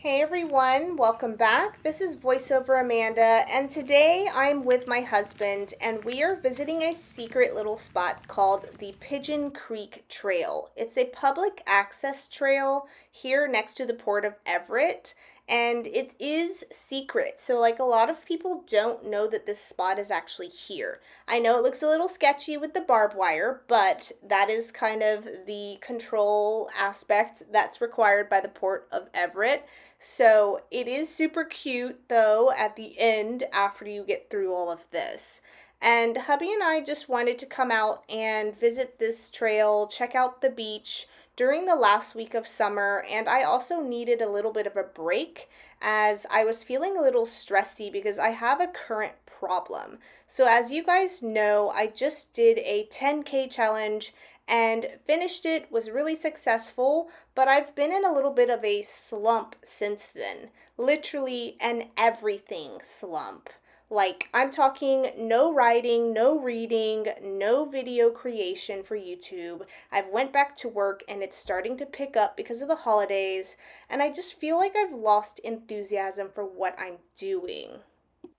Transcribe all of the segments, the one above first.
Hey everyone, welcome back. This is VoiceOver Amanda, and today I'm with my husband, and we are visiting a secret little spot called the Pigeon Creek Trail. It's a public access trail here next to the Port of Everett, and it is secret. So, like, a lot of people don't know that this spot is actually here. I know it looks a little sketchy with the barbed wire, but that is kind of the control aspect that's required by the Port of Everett. So it is super cute though at the end after you get through all of this. And hubby and I just wanted to come out and visit this trail, check out the beach during the last week of summer. And I also needed a little bit of a break as I was feeling a little stressy because I have a current problem. So, as you guys know, I just did a 10K challenge and finished it, was really successful, but I've been in a little bit of a slump since then. Literally an everything slump. Like, I'm talking no writing, no reading, no video creation for YouTube. I've went back to work and it's starting to pick up because of the holidays, and I just feel like I've lost enthusiasm for what I'm doing.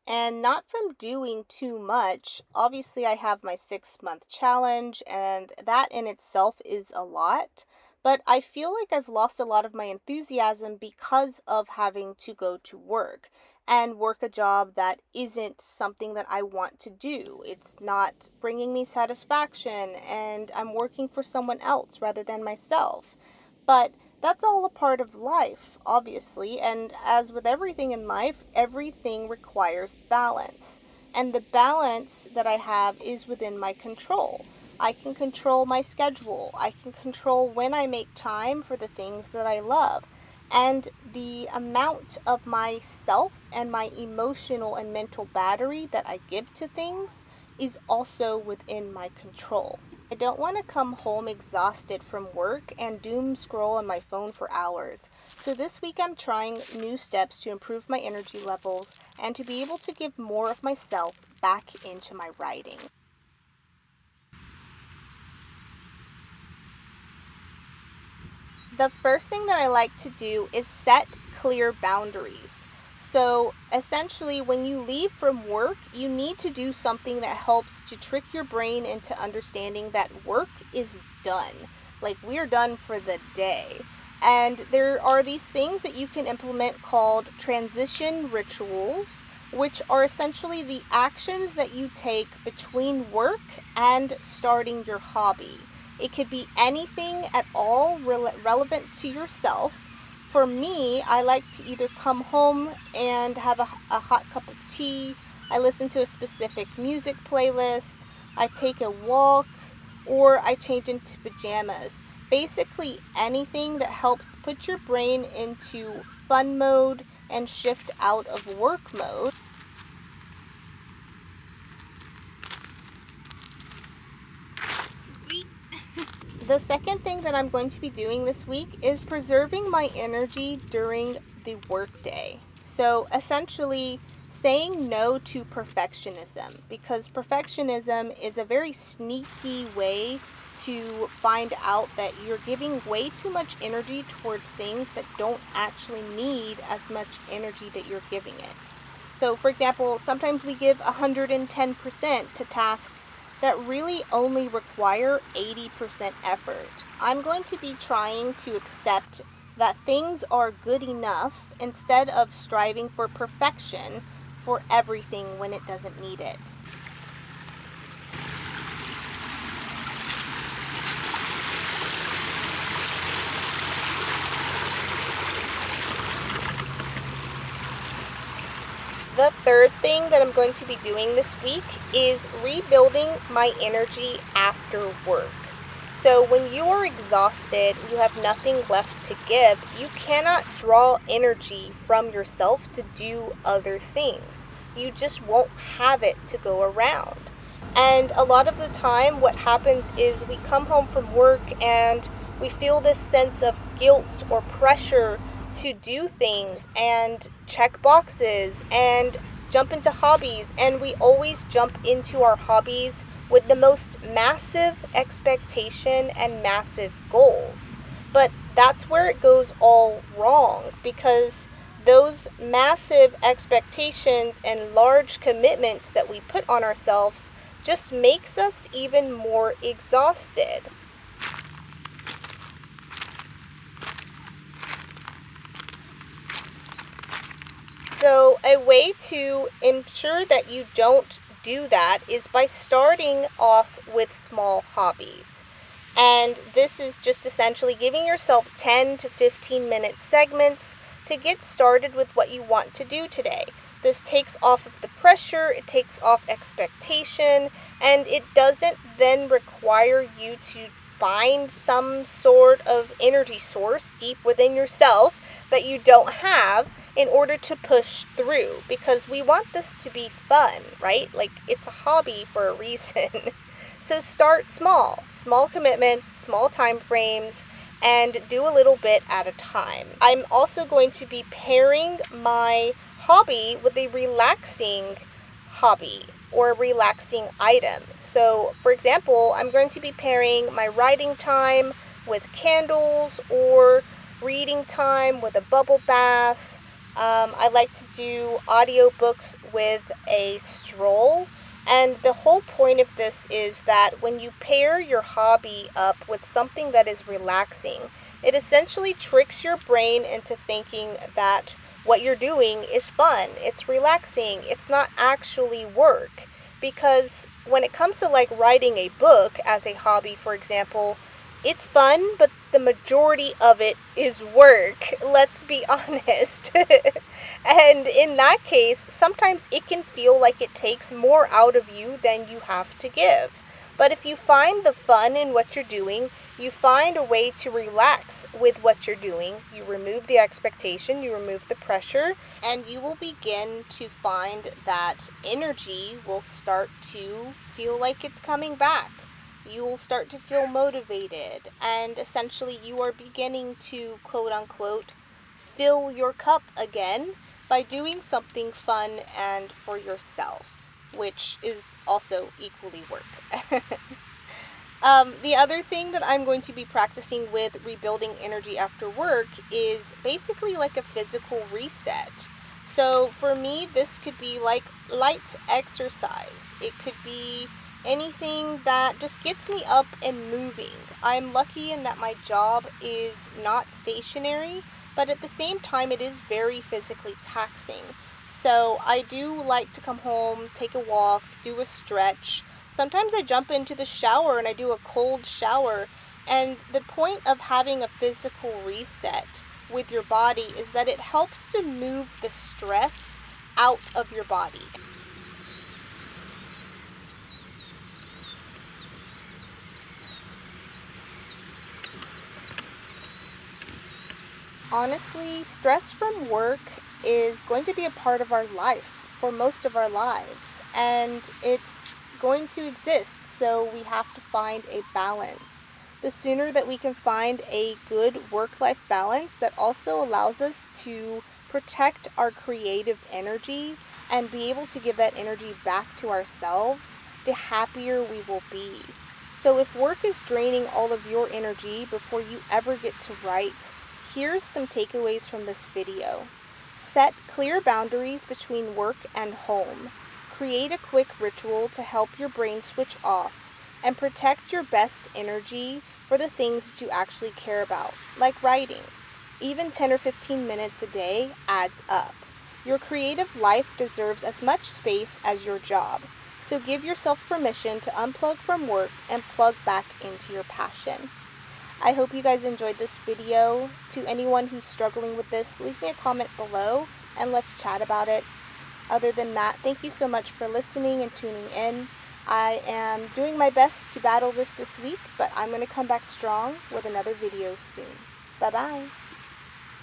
And not from doing too much. Obviously, I have my 6 month challenge, and that in itself is a lot. But I feel like I've lost a lot of my enthusiasm because of having to go to work and work a job that isn't something that I want to do. It's not bringing me satisfaction, and I'm working for someone else rather than myself. But that's all a part of life, obviously, and as with everything in life, everything requires balance. And the balance that I have is within my control. I can control my schedule. I can control when I make time for the things that I love. And the amount of myself and my emotional and mental battery that I give to things is also within my control. I don't want to come home exhausted from work and doom scroll on my phone for hours. So this week I'm trying new steps to improve my energy levels and to be able to give more of myself back into my writing. The first thing that I like to do is set clear boundaries. So essentially, when you leave from work, you need to do something that helps to trick your brain into understanding that work is done. Like, we're done for the day. And there are these things that you can implement called transition rituals, which are essentially the actions that you take between work and starting your hobby. It could be anything at all relevant to yourself. For me, I like to either come home and have a hot cup of tea, I listen to a specific music playlist, I take a walk, or I change into pajamas. Basically, anything that helps put your brain into fun mode and shift out of work mode. The second thing that I'm going to be doing this week is preserving my energy during the workday. So essentially, saying no to perfectionism, because perfectionism is a very sneaky way to find out that you're giving way too much energy towards things that don't actually need as much energy that you're giving it. So, for example, sometimes we give 110% to tasks that really only require 80% effort. I'm going to be trying to accept that things are good enough instead of striving for perfection for everything when it doesn't need it. The third thing that I'm going to be doing this week is rebuilding my energy after work. So when you are exhausted, you have nothing left to give, you cannot draw energy from yourself to do other things. You just won't have it to go around. And a lot of the time, what happens is we come home from work and we feel this sense of guilt or pressure to do things and check boxes and jump into hobbies, and we always jump into our hobbies with the most massive expectation and massive goals. But that's where it goes all wrong, because those massive expectations and large commitments that we put on ourselves just makes us even more exhausted. So a way to ensure that you don't do that is by starting off with small hobbies. And this is just essentially giving yourself 10 to 15 minute segments to get started with what you want to do today. This takes off of the pressure, it takes off expectation, and it doesn't then require you to find some sort of energy source deep within yourself that you don't have in order to push through, because we want this to be fun, right? Like, it's a hobby for a reason. So start small commitments, small time frames, and do a little bit at a time. I'm also going to be pairing my hobby with a relaxing hobby or a relaxing item. So, for example, I'm going to be pairing my writing time with candles, or reading time with a bubble bath. I like to do audiobooks with a stroll. And the whole point of this is that when you pair your hobby up with something that is relaxing, it essentially tricks your brain into thinking that what you're doing is fun, it's relaxing, it's not actually work. Because when it comes to like writing a book as a hobby, for example, it's fun, but the majority of it is work. Let's be honest. And in that case, sometimes it can feel like it takes more out of you than you have to give. But if you find the fun in what you're doing, you find a way to relax with what you're doing, you remove the expectation, you remove the pressure, and you will begin to find that energy will start to feel like it's coming back. You will start to feel motivated, and essentially you are beginning to, quote unquote, fill your cup again by doing something fun and for yourself, which is also equally work. The other thing that I'm going to be practicing with rebuilding energy after work is basically like a physical reset. So for me, this could be like light exercise. It could be anything that just gets me up and moving. I'm lucky in that my job is not stationary, but at the same time it is very physically taxing. So I do like to come home, take a walk, do a stretch. Sometimes I jump into the shower and I do a cold shower. And the point of having a physical reset with your body is that it helps to move the stress out of your body. Honestly, stress from work is going to be a part of our life for most of our lives, and it's going to exist, so we have to find a balance. The sooner that we can find a good work-life balance that also allows us to protect our creative energy and be able to give that energy back to ourselves, the happier we will be. So if work is draining all of your energy before you ever get to write, here's some takeaways from this video. Set clear boundaries between work and home. Create a quick ritual to help your brain switch off, and protect your best energy for the things that you actually care about, like writing. Even 10 or 15 minutes a day adds up. Your creative life deserves as much space as your job, so give yourself permission to unplug from work and plug back into your passion. I hope you guys enjoyed this video. To anyone who's struggling with this, leave me a comment below and let's chat about it. Other than that, thank you so much for listening and tuning in. I am doing my best to battle this week, but I'm going to come back strong with another video soon. Bye-bye.